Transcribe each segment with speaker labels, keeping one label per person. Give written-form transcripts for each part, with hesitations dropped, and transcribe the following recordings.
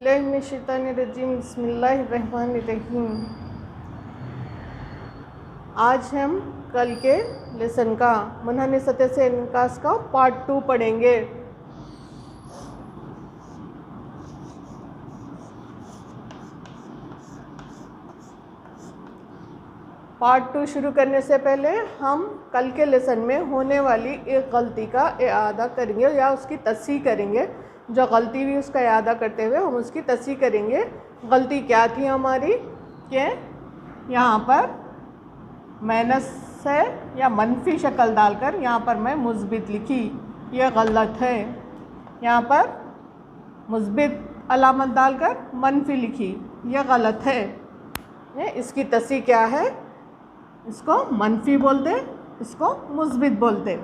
Speaker 1: बिस्मिल्लाहिर्रहमानिर्रहीम। आज हम कल के लेसन का मुनहनी सतह से इनकास का पार्ट 2 पढ़ेंगे। पार्ट 2 शुरू करने से पहले हम कल के लेसन में होने वाली एक गलती का इआदा करेंगे या उसकी तस्हीह करेंगे। जो गलती हुई उसका इआदा करते हुए हम उसकी तस्हीह करेंगे। गलती क्या थी हमारी कि यहाँ पर माइनस है या मनफी शक्ल डालकर यहाँ पर मैं मुस्बित लिखी, यह गलत है। यहाँ पर मुस्बित अलामत डालकर मनफी लिखी, यह गलत है। इसकी तस्हीह क्या है? इसको मनफी बोलते, इसको मुस्बित बोलते।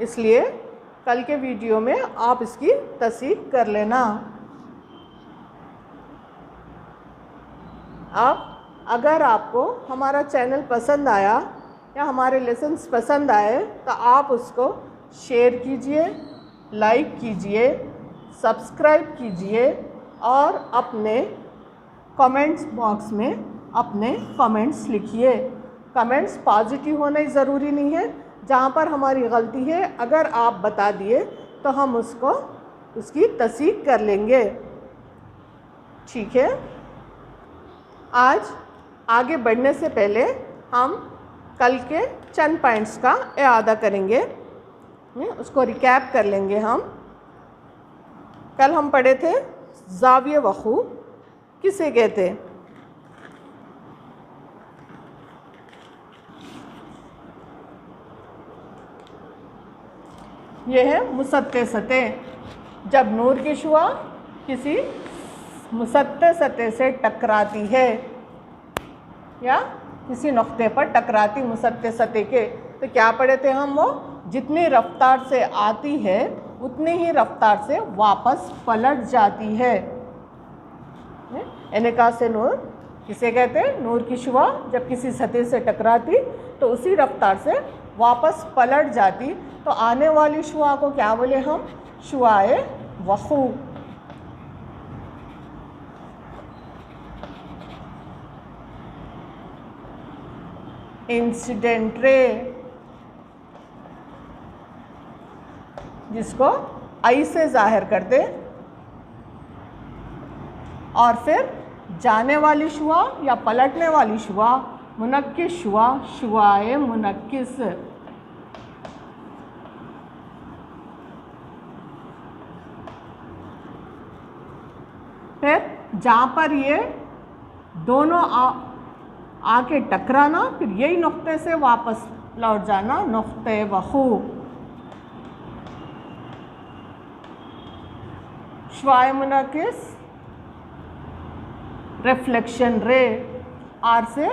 Speaker 1: इसलिए कल के वीडियो में आप इसकी तस्हीह कर लेना। अब अगर आपको हमारा चैनल पसंद आया या हमारे लेसन्स पसंद आए तो आप उसको शेयर कीजिए, लाइक कीजिए, सब्सक्राइब कीजिए और अपने कमेंट्स बॉक्स में अपने कमेंट्स लिखिए। कमेंट्स पॉजिटिव होना ही ज़रूरी नहीं है। जहाँ पर हमारी गलती है अगर आप बता दिए तो हम उसकी तस्हीह कर लेंगे। ठीक है। आज आगे बढ़ने से पहले हम कल के चंद पॉइंट्स का इआदा करेंगे, उसको रिकैप कर लेंगे। हम कल हम पढ़े थे ज़ाविये वक़ू किसे कहते हैं। यह है मुसत्ते सतह। जब नूर की शुआ किसी मुसत्ते सतह से टकराती है या किसी नुक्ते पर टकराती मुसत्ते सतह के, तो क्या पढ़े थे हम? वो जितनी रफ्तार से आती है उतनी ही रफ्तार से वापस पलट जाती है। इनकास से नूर किसे कहते हैं? नूर की शुआ जब किसी सतह से टकराती तो उसी रफ्तार से वापस पलट जाती। तो आने वाली शुआ को क्या बोले हम? शुआए वक़ू। इंसिडेंट रे, जिसको आई से जाहिर करते, और फिर जाने वाली शुआ या पलटने वाली शुआ मुनक्किस शुआ, शुआए मुनक्किस। फिर जहाँ पर ये दोनों आके टकराना, फिर यही नुक्ते से वापस लौट जाना, नुक्ते वक़ू। शुआए मुनक्किस रिफ्लेक्शन रे, आर से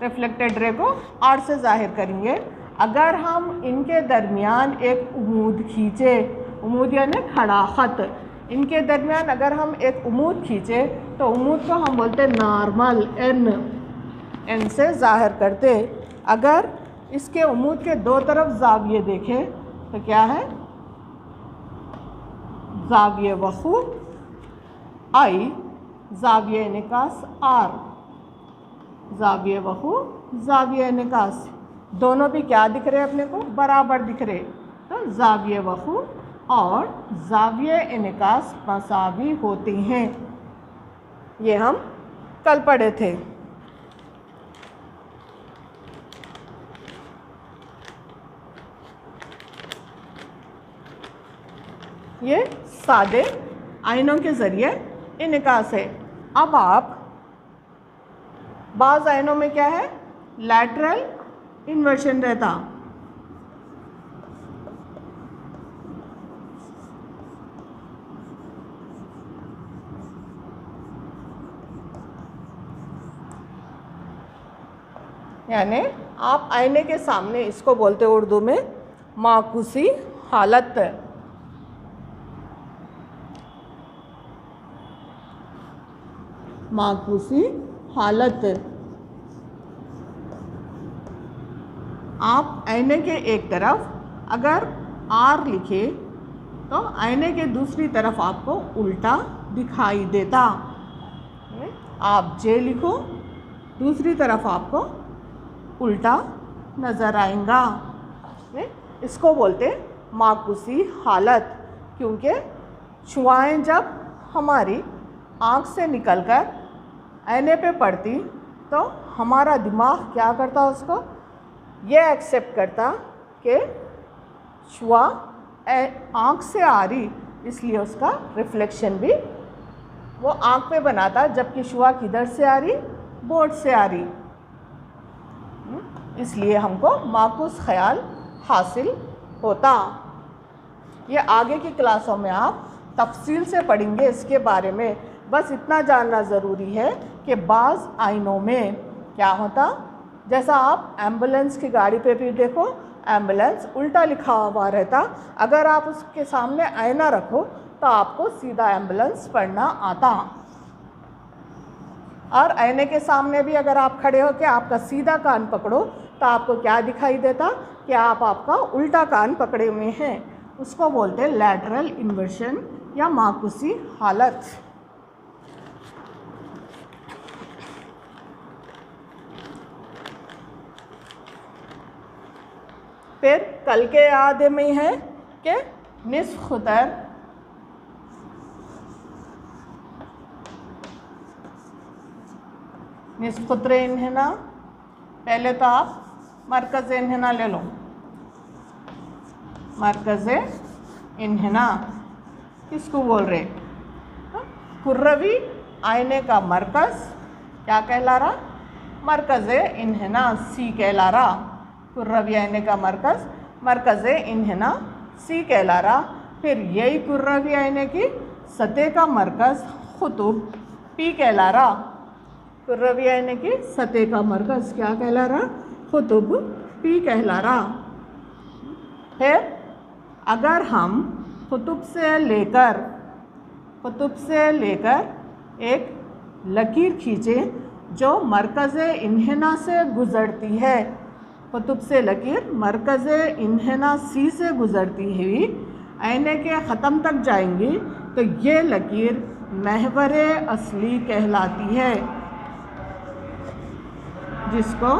Speaker 1: रिफ्लेक्टेड रे को आर से जाहिर करेंगे। अगर हम इनके दरमियान एक उमूद खींचे, उमूद यानी खड़ा ख़त, इनके दरमियान अगर हम एक उमूद खींचे तो उमूद को हम बोलते नॉर्मल, एन से जाहिर करते। अगर इसके उमूद के दो तरफ ज़ाविये देखें तो क्या है? ज़ाविये वक़ू आई, ज़ाविये इनकास आर। ज़ाविये वक़ू, ज़ाविये इनकास दोनों भी क्या दिख रहे हैं अपने को? बराबर दिख रहे। तो ज़ाविये वक़ू और ज़ाविये इनकास मसावी होते हैं। ये हम कल पढ़े थे। ये सादे आइनों के ज़रिए इनकास है। अब आप बाज़ आइनों में क्या है? लैटरल इन्वर्शन रहता। यानी आप आईने के सामने, इसको बोलते उर्दू में माकूसी हालत। माकूसी हालत। आप आईने के एक तरफ अगर आर लिखे तो आईने के दूसरी तरफ आपको उल्टा दिखाई देता। आप जे लिखो, दूसरी तरफ आपको उल्टा नज़र आएगा। इसको बोलते माकूसी हालत, क्योंकि शुआएं जब हमारी आँख से निकलकर आईने पे पड़ती तो हमारा दिमाग क्या करता, उसको ये एक्सेप्ट करता कि शुआ आँख से आ रही, इसलिए उसका रिफ्लेक्शन भी वो आँख पे बनाता, जबकि शुआ किधर से आ रही, बोर्ड से आ रही। इसलिए हमको माकूस ख्याल हासिल होता। ये आगे की क्लासों में आप तफसील से पढ़ेंगे इसके बारे में। बस इतना जानना ज़रूरी है कि बाज़ आइनों में क्या होता, जैसा आप एम्बुलेंस की गाड़ी पे भी देखो, एम्बुलेंस उल्टा लिखा हुआ रहता। अगर आप उसके सामने आईना रखो तो आपको सीधा एम्बुलेंस पढ़ना आता। और आईने के सामने भी अगर आप खड़े हो के आपका सीधा कान पकड़ो तो आपको क्या दिखाई देता कि आप आपका उल्टा कान पकड़े हुए हैं। उसको बोलते हैं लैटरल इन्वर्शन या माकूसी हालत। फिर कल के आधे में है कि निस्फ खुतर, निस्फ खुतरे इन्हेना। पहले तो आप मरकज़ इन्हेना ले लो। मरकज़ इन्हेना किसको बोल रहे, कुर्रवी आईने का मरकज़ क्या कहला रहा, मरकज़ इन्हेना सी कहला रहा। कुर्रवी आईने का मरकज़ मरकज़ इन्हेना सी कहला रहा। फिर यही कुर्रवी आईने की सतह का मरकज़ खुतुब पी कहला रहा। कुर्रवी आईने की सतह का मरकज़ क्या कहला रहा, खुतुब पी कहला रहा। फिर अगर हम खुतुब से लेकर एक लकीर खींचें जो मरकज़ इन्हेना से गुज़रती है, खुतुब से लकीर मरकज़ इन्हेना सी से गुज़रती हुई आईने के ख़त्म तक जाएंगी तो ये लकीर महवर असली कहलाती है, जिसको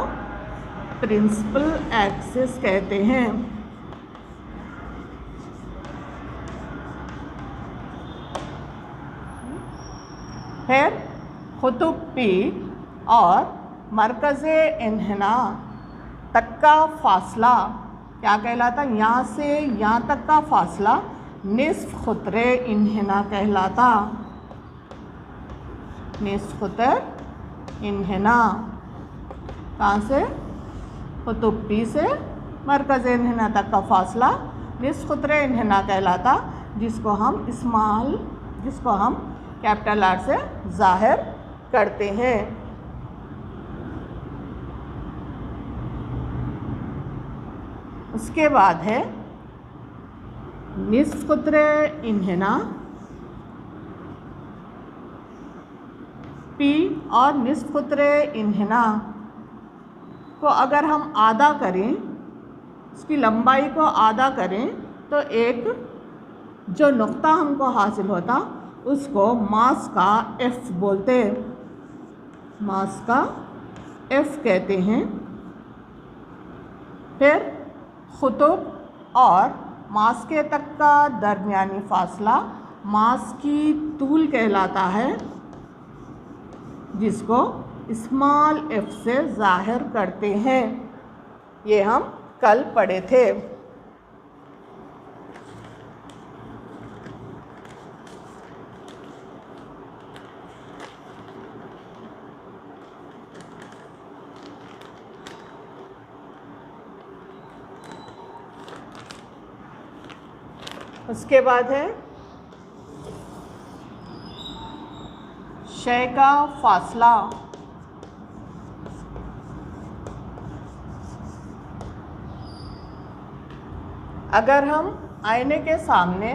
Speaker 1: प्रिंसिपल एक्सिस कहते हैं। फिर खुतुब पी और मरकज़ इन्हेना तक का फासला क्या कहलाता, यहाँ से यहाँ तक का फासला निस्फ खुतरे इन्हेना कहलाता। निस्फ खुतर इन्हेना कहाँ से, खुतुब पी से मरकज़ इन्हेना तक का फासला निस्फ खुतरे इन्हेना कहलाता, जिसको हम कैपिटल आर से ज़ाहिर करते हैं। उसके बाद है निस्फ खुतरे इन्हेना पी और निस्फ खुतरे इन्हेना को अगर हम आधा करें, उसकी लंबाई को आधा करें तो एक जो नुक्ता हमको हासिल होता उसको मास का एफ बोलते हैं, मास का एफ कहते हैं। फिर खुतुब और मास के तक का दरमियानी फासला मास की तूल कहलाता है, जिसको स्मॉल एफ से ज़ाहिर करते हैं। ये हम कल पढ़े थे। उसके बाद है शय का फासला। अगर हम आईने के सामने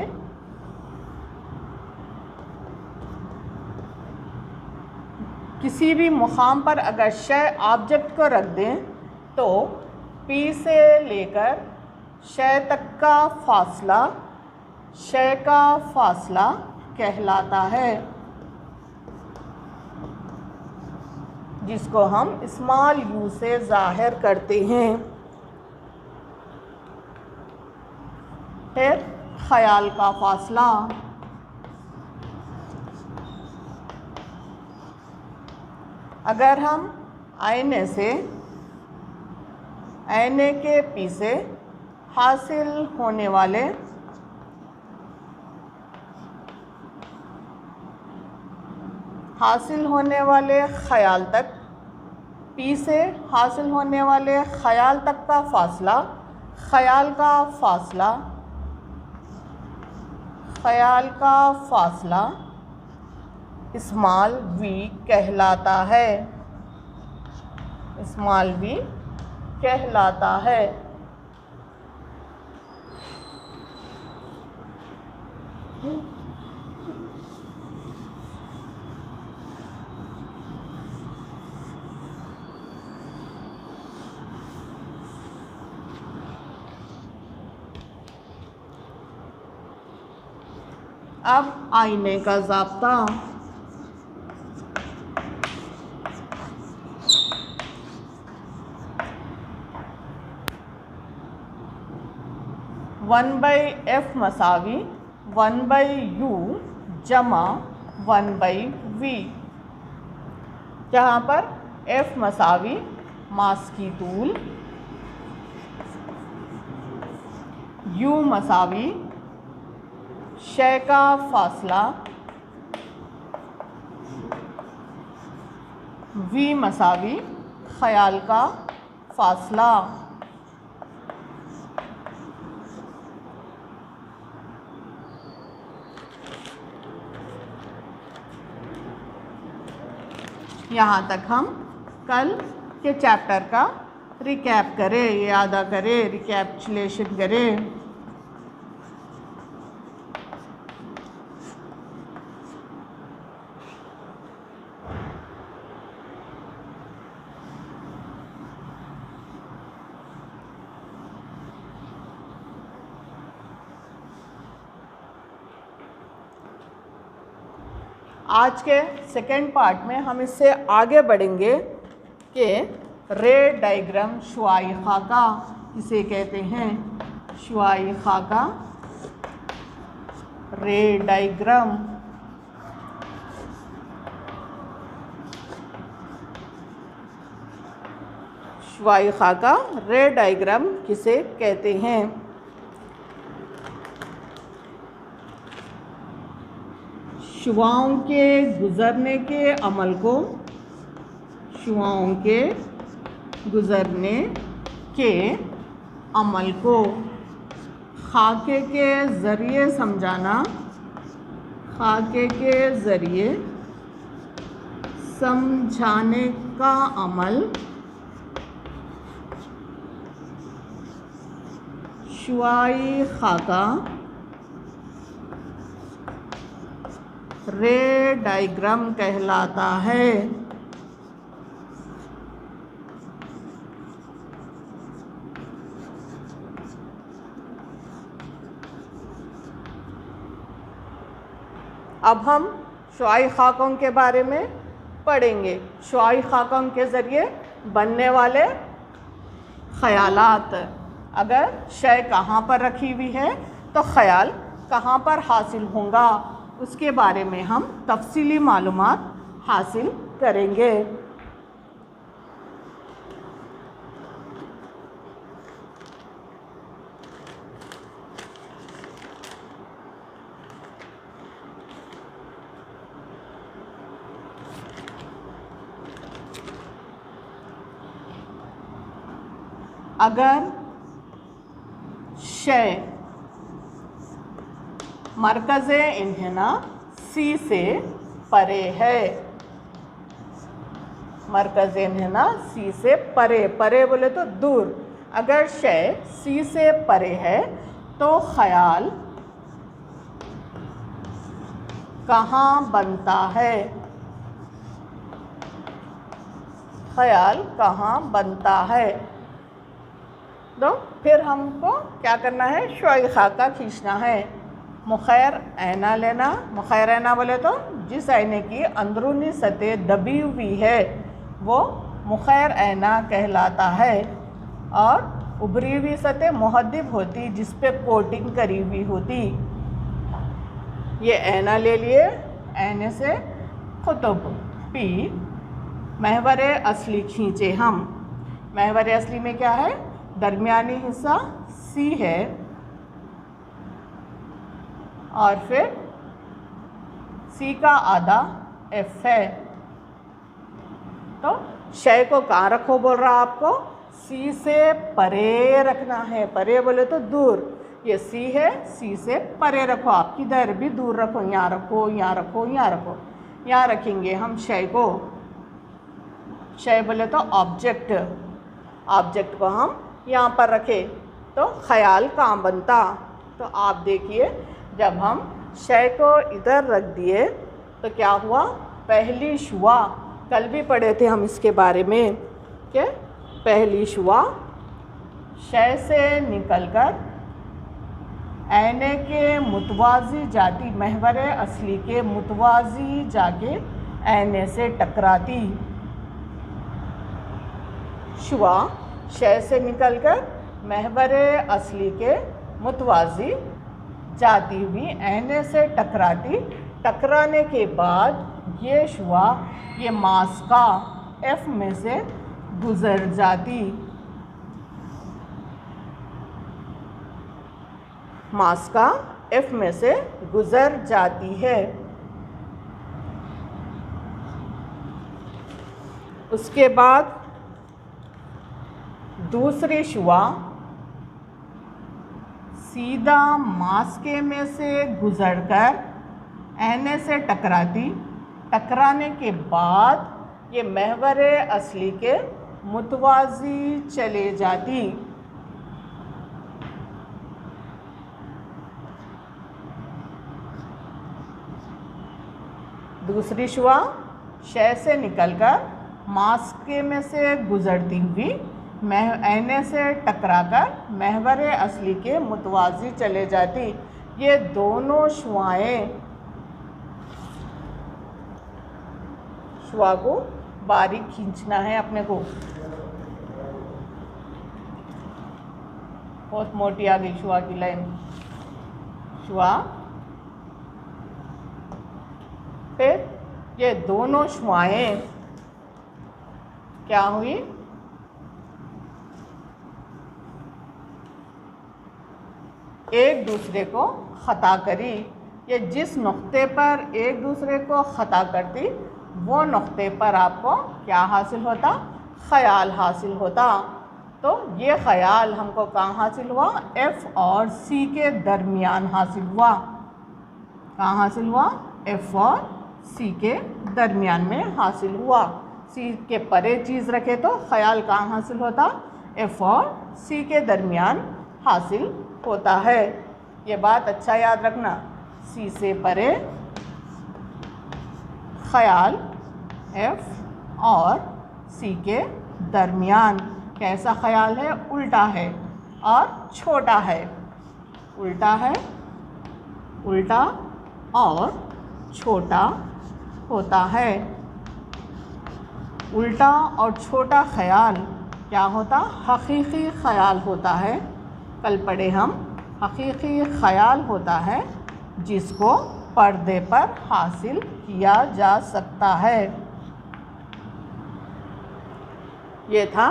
Speaker 1: किसी भी मुकाम पर अगर शय ऑब्जेक्ट को रख दें तो पी से लेकर शय तक का फासला, शय का फासला कहलाता है, जिसको हम स्मॉल यू से जाहिर करते हैं। फिर ख्याल का फासला, अगर हम आईने के पीछे हासिल होने वाले ख्याल तक, पीछे हासिल होने वाले ख्याल तक का फासला, ख्याल का फासला स्मॉल वी कहलाता है, स्मॉल वी कहलाता है। अब आईने का ज़ाब्ता, वन बाई एफ मसावी 1/u जमा 1/v, जहाँ पर f मसावी मास की तूल, u मसावी शय का फासला, v मसावी ख्याल का फासला। यहाँ तक हम कल के चैप्टर का रिकैप करें, याद करें, रिकैप्चुलेशन करें। आज के सेकेंड पार्ट में हम इससे आगे बढ़ेंगे कि रे डायग्राम शुआई खाका किसे कहते हैं। शुआई खाका, रे डायग्राम, शुआई खाका रे डायग्राम किसे कहते हैं। शुआओं के गुज़रने के अमल को, शुआओं के गुज़रने के अमल को खाके के ज़रिए समझाना, खाके के ज़रिए समझाने का अमल शुआई खाका रे डायग्राम कहलाता है। अब हम शुआई खाकों के बारे में पढ़ेंगे। शुआई खाकों के ज़रिए बनने वाले ख़यालात, अगर शय कहाँ पर रखी हुई है तो ख़याल कहाँ पर हासिल होगा, उसके बारे में हम तफसीली मालूमात हासिल करेंगे। अगर शय मरकज़ इन्हिना सी से परे है, मरकज़ इन्हिना सी से परे, परे बोले तो दूर, अगर शय सी से परे है तो ख़याल कहाँ बनता है, ख़याल कहाँ बनता है। तो फिर हमको क्या करना है, शुआई खाका खींचना है। मुखैर आईना लेना। मुखैर आईना बोले तो जिस आईने की अंदरूनी सतह दबी हुई है वो मुखैर आईना कहलाता है। और उभरी हुई सतह मुहद्दिब होती जिस पे कोटिंग करी हुई होती। ये आईना ले लिए, आईने से कुतुब पी, महवरे असली खींचे हम। महवरे असली में क्या है? दरमियानी हिस्सा सी है और फिर सी का आधा एफ है। तो शय को कहाँ रखो बोल रहा आपको? सी से परे रखना है। परे बोले तो दूर। ये सी है, सी से परे रखो। आप किधर भी दूर रखो, यहाँ रखो, यहाँ रखो, यहाँ रखो। यहाँ रखेंगे हम शय को। शय बोले तो ऑब्जेक्ट। ऑब्जेक्ट को हम यहाँ पर रखें तो ख्याल कहाँ बनता? तो आप देखिए, जब हम शय को इधर रख दिए तो क्या हुआ? पहली शुआ, कल भी पढ़े थे हम इसके बारे में कि पहली शुआ शय से निकलकर आईने के मुतवाज़ी जाती, महवरे असली के मुतवाज़ी जाके आईने से टकराती। शुआ शय से निकलकर महवरे असली के मुतवाज़ी जाती हुई आईने से टकराती। टकराने के बाद ये शुआ ये मास्का एफ में से गुज़र जाती। मास्का एफ में से गुज़र जाती है। उसके बाद दूसरी शुआ सीधा मास्के में से गुज़रकर आईने से टकराती। टकराने के बाद ये महवरे असली के मुतवाज़ी चले जाती। दूसरी शुआ शय से निकलकर मास्के में से गुज़रती हुई आईने से टकराकर महवरे असली के मुतवाज़ी चले जाती। ये दोनों शुआएं, शुआ को बारीक खींचना है अपने को। बहुत मोटी आ गई शुआ की लाइन। शुआ, फिर ये दोनों शुआएं क्या हुई? एक दूसरे को ख़ता करी। ये जिस नुक्ते पर एक दूसरे को ख़ता करती वो नुक्ते पर आपको क्या हासिल होता? ख़याल हासिल होता। तो ये ख़याल हमको कहाँ हासिल हुआ? एफ़ और सी के दरमियान हासिल हुआ। कहाँ हासिल हुआ? एफ़ और सी के दरमियान में हासिल हुआ। सी के परे चीज़ रखे तो ख़याल कहाँ हासिल होता? एफ़ और सी के दरमियान हासिल होता है। ये बात अच्छा याद रखना। सी से परे ख़याल एफ़ और सी के दरमियान कैसा ख़याल है? उल्टा है और छोटा है। उल्टा है, उल्टा और छोटा होता है। उल्टा और छोटा ख़याल क्या होता? हकीकी ख़याल होता है। कल पढ़े हम, हकीकी ख़याल होता है जिसको पर्दे पर हासिल किया जा सकता है। ये था,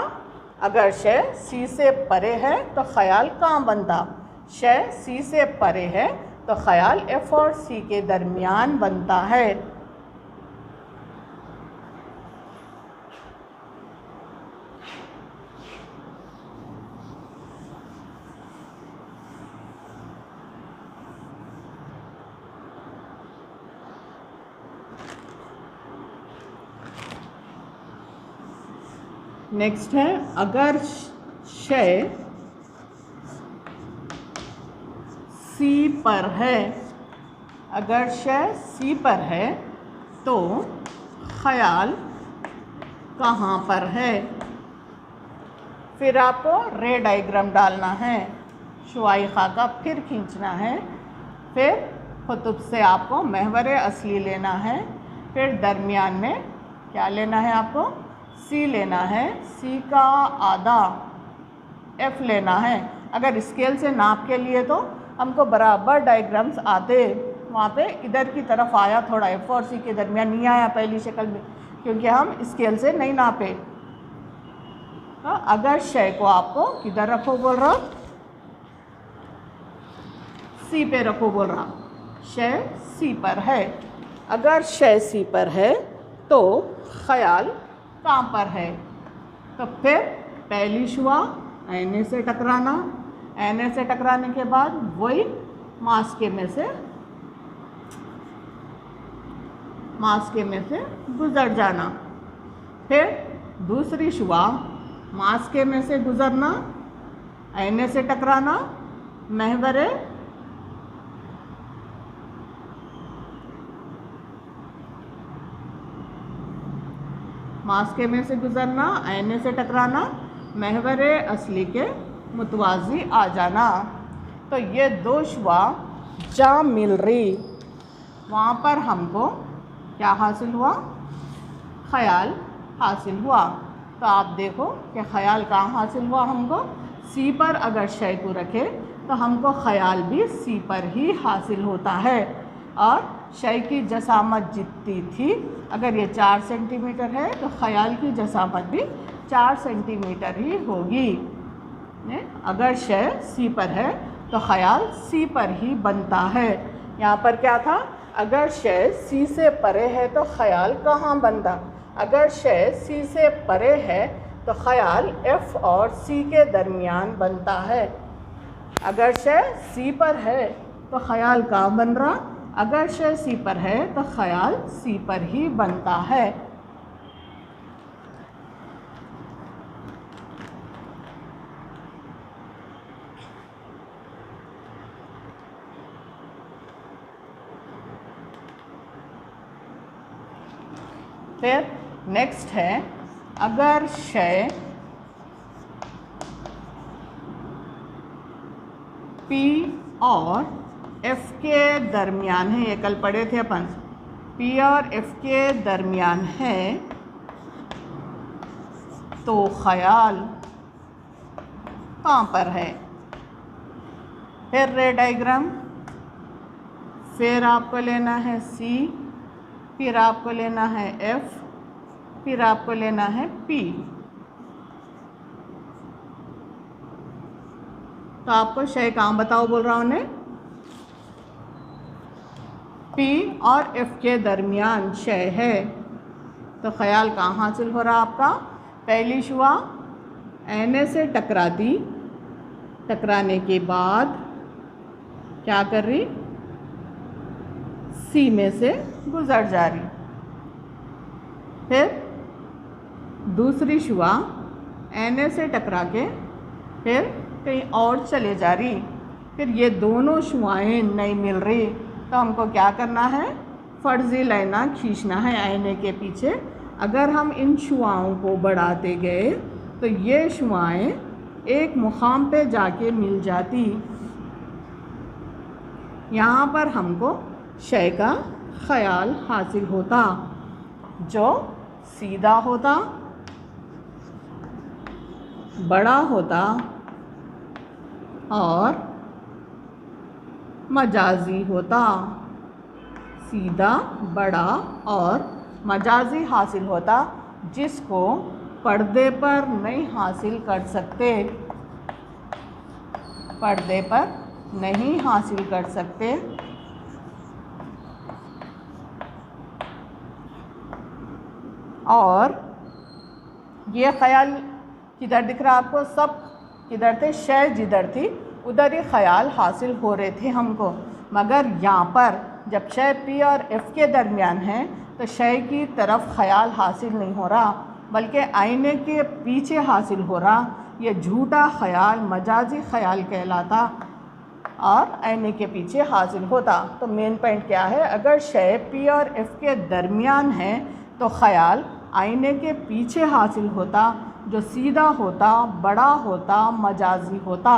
Speaker 1: अगर शय सी से परे है तो ख़याल कहाँ बनता? शय सी से परे है तो ख़याल एफ़ और सी के दरमियान बनता है। नेक्स्ट है, अगर शय सी पर है, अगर शय सी पर है तो ख़याल कहाँ पर है? फिर आपको रे डायग्राम डालना है। शुआई खाका फिर खींचना है। फिर कुतुब से आपको महवर असली लेना है, फिर दरमियान में क्या लेना है आपको, सी लेना है, सी का आधा एफ लेना है। अगर स्केल से नाप के लिए तो हमको बराबर डायग्राम्स आते, वहाँ पे इधर की तरफ आया थोड़ा, एफ और सी के दरमियान नहीं आया पहली शक्ल में, क्योंकि हम स्केल से नहीं नापे। अगर शय को आपको किधर रखो बोल रहा, सी पे रखो बोल रहा, शय सी पर है। अगर शय सी पर है तो ख्याल कहाँ पर है, तो फिर पहली शुआ आईने से टकराना, आईने से टकराने के बाद वही मास्के में से गुजर जाना, फिर दूसरी शुआ मास्के में से गुजरना, आईने से टकराना, महवरे मास्के में से गुजरना, आईने से टकराना, महवरे असली के मुतवाज़ी आ जाना। तो ये दो शुआ जहाँ मिल रही वहाँ पर हमको क्या हासिल हुआ, ख्याल हासिल हुआ। तो आप देखो कि ख्याल कहाँ हासिल हुआ हमको, सी पर अगर शय को रखे तो हमको ख्याल भी सी पर ही हासिल होता है। और शय की जसामत जितनी थी, अगर ये 4 सेंटीमीटर है तो ख्याल की जसामत भी 4 सेंटीमीटर ही होगी। अगर शय सी पर है तो ख्याल सी पर ही बनता है। यहाँ पर क्या था, अगर शय सी से परे है तो ख्याल कहाँ बनता, अगर शय सी से परे है तो ख्याल एफ और सी के दरमियान बनता है। अगर शय सी पर है तो ख्याल कहाँ बन रहा, अगर शय सी पर है तो ख्याल सी पर ही बनता है। फिर नेक्स्ट है, अगर शय पी और एफ के दरमियान है, ये कल पढ़े थे अपन, पी और एफ के दरमियान है तो ख्याल कहाँ पर है। फिर रे डायग्राम, फिर आपको लेना है सी, फिर आपको लेना है एफ, फिर आपको लेना है पी। तो आपको शय कहाँ बताओ बोल रहा हूँ उन्हें, पी और एफ के दरमियान शय है। तो ख्याल कहाँ हासिल हो रहा आपका, पहली शुआ एन से टकराती, टकराने के बाद क्या कर रही, सी में से गुजर जा रही। फिर दूसरी शुआ एन से टकरा के फिर कहीं और चले जा रही। फिर ये दोनों शुआएं नहीं मिल रही तो हमको क्या करना है, फर्जी लाइना खींचना है आईने के पीछे। अगर हम इन शुआओं को बढ़ाते गए तो ये शुआएं एक मुकाम पे जाके मिल जाती। यहाँ पर हमको शय का ख्याल हासिल होता जो सीधा होता, बड़ा होता और मजाजी होता। सीधा, बड़ा और मजाजी हासिल होता, जिसको पर्दे पर नहीं हासिल कर सकते, पर्दे पर नहीं हासिल कर सकते। और ये ख्याल किधर दिख रहा आपको, सब किधर थे, शय जिधर थी उधर ही ख्याल हासिल हो रहे थे हमको। मगर यहाँ पर जब शय पी और एफ के दरमियान है तो शय की तरफ ख्याल हासिल नहीं हो रहा, बल्कि आईने के पीछे हासिल हो रहा। ये झूठा ख्याल मजाजी ख्याल कहलाता और आईने के पीछे हासिल होता। तो मेन पॉइंट क्या है, अगर शय पी और एफ के दरमियान है तो ख्याल आईने के पीछे हासिल होता, जो सीधा होता, बड़ा होता, मजाजी होता।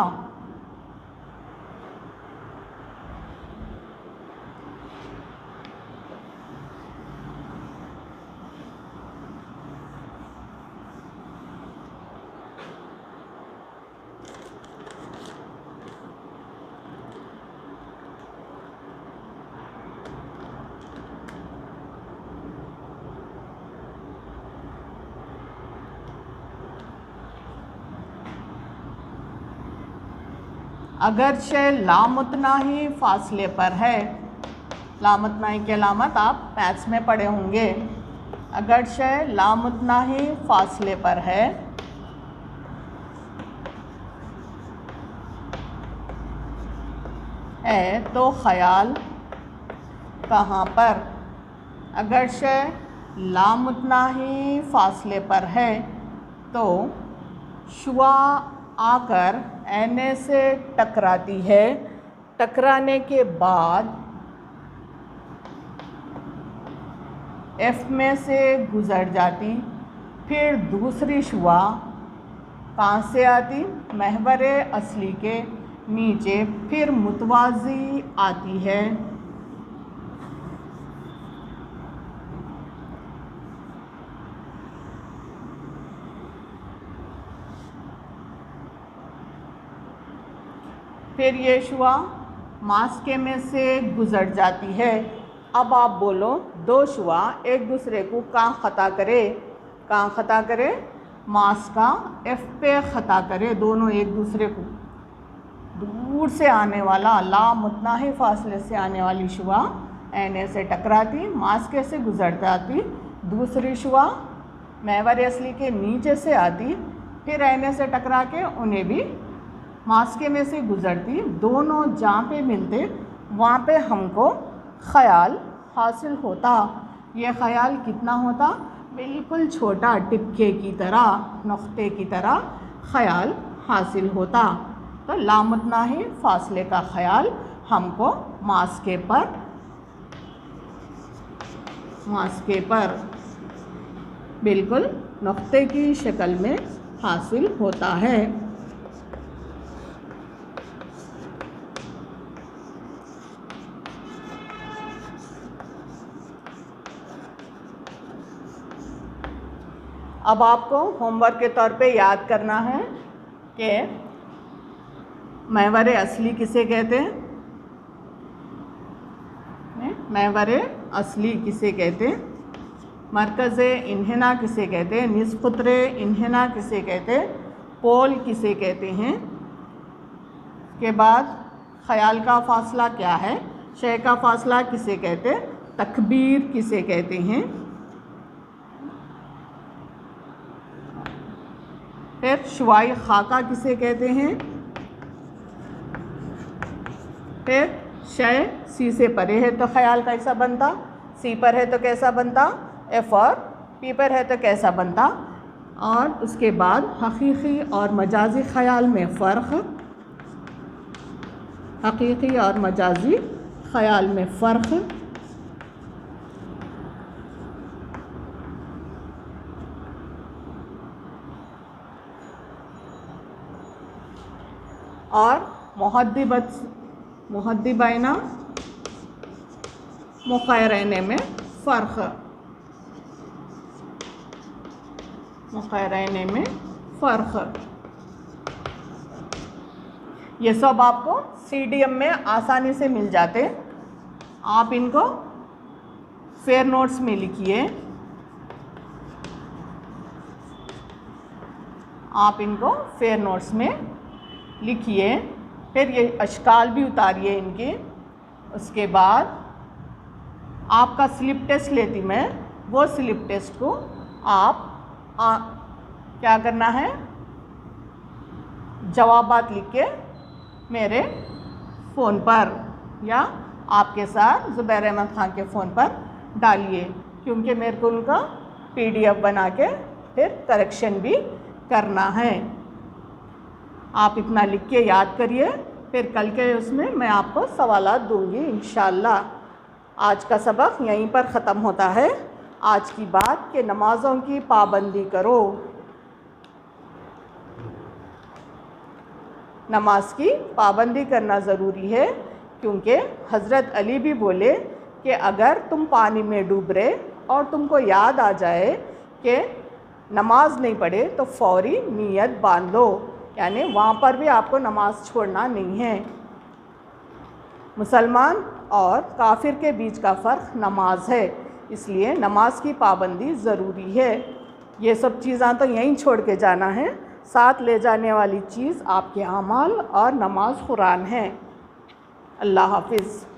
Speaker 1: अगरचे लामुतनाही फासले पर है। लामुतनाही की अलामत आप मैथ्स में पढ़े होंगे। अगरचे लामुतनाही फासले पर है तो ख़याल कहाँ पर। अगरचे लामुतनाही फासले पर है तो शुआ आकर एने से टकराती है। टकराने के बाद एफ में से गुज़र जाती। फिर दूसरी शुआ कहाँ से आती, महवर असली के नीचे, फिर मुतवाज़ी आती है। फिर ये शुआ मास्के में से गुज़र जाती है। अब आप बोलो, दो शुआ एक दूसरे को कहाँ ख़ता करे, कहाँ ख़ता करे, मास्का एफ पे ख़ता करे। दोनों एक दूसरे को दूर से आने वाला लामुतनाही फासले से आने वाली शुआ एने से टकराती, मास्के से गुज़र जाती। दूसरी शुआ महवर असली के नीचे से आती, फिर एने से टकरा के उन्हें भी मास्के में से गुज़रती। दोनों जहाँ पे मिलते वहाँ पे हमको ख़याल हासिल होता। ये ख़याल कितना होता, बिल्कुल छोटा टिक्के की तरह, नुक्ते की तरह ख़याल हासिल होता। तो लामुतनाही फासले का ख़याल हमको मास्के पर बिल्कुल नुक्ते की शक्ल में हासिल होता है। अब आपको होमवर्क के तौर पे याद करना है कि महवर असली किसे कहते हैं, महवर असली किसे कहते हैं, मरकज़ इन्हिना किसे कहते हैं, निस्फ़ुत्र इन्हिना किसे कहते हैं, पोल किसे कहते हैं। के बाद ख़याल का फ़ासला क्या है, शय का फ़ासला किसे कहते हैं, तकबीर किसे कहते हैं। फिर शुआई खाका किसे कहते हैं। फिर शय सी से परे है तो ख़याल कैसा बनता, सी पर है तो कैसा बनता, एफ और पी पर है तो कैसा बनता। और उसके बाद हकीकी और मजाजी ख़याल में फ़र्क, हकीकी और मजाजी ख़याल में फ़र्क। और मुहद्दिबैना मुक़ैरैने में फ़र्क, मुक़ैरैने में फ़र्क। ये सब आपको CDM में आसानी से मिल जाते। आप इनको फेयर नोट्स में लिखिए, आप इनको फेयर नोट्स में लिखिए। फिर ये अशकाल भी उतारिए इनके। उसके बाद आपका स्लिप टेस्ट लेती मैं, वो स्लिप टेस्ट को आप क्या करना है, जवाबात लिख के मेरे फ़ोन पर या आपके साथ ज़ुबैर अहमद ख़ान के फ़ोन पर डालिए, क्योंकि मेरे को उनका PDF बना के फिर करेक्शन भी करना है। आप इतना लिख के याद करिए, फिर कल के उसमें मैं आपको सवालात दूंगी इंशाअल्लाह। आज का सबक यहीं पर ख़त्म होता है। आज की बात कि नमाज़ों की पाबंदी करो। नमाज की पाबंदी करना ज़रूरी है, क्योंकि हज़रत अली भी बोले कि अगर तुम पानी में डूब रहे और तुमको याद आ जाए कि नमाज नहीं पढ़े तो फ़ौरी नियत बांध लो, यानी वहाँ पर भी आपको नमाज छोड़ना नहीं है। मुसलमान और काफिर के बीच का फ़र्क नमाज है, इसलिए नमाज की पाबंदी ज़रूरी है। ये सब चीज़ें तो यहीं छोड़ के जाना है। साथ ले जाने वाली चीज़ आपके अमाल और नमाज कुरान है। अल्लाह हाफिज़।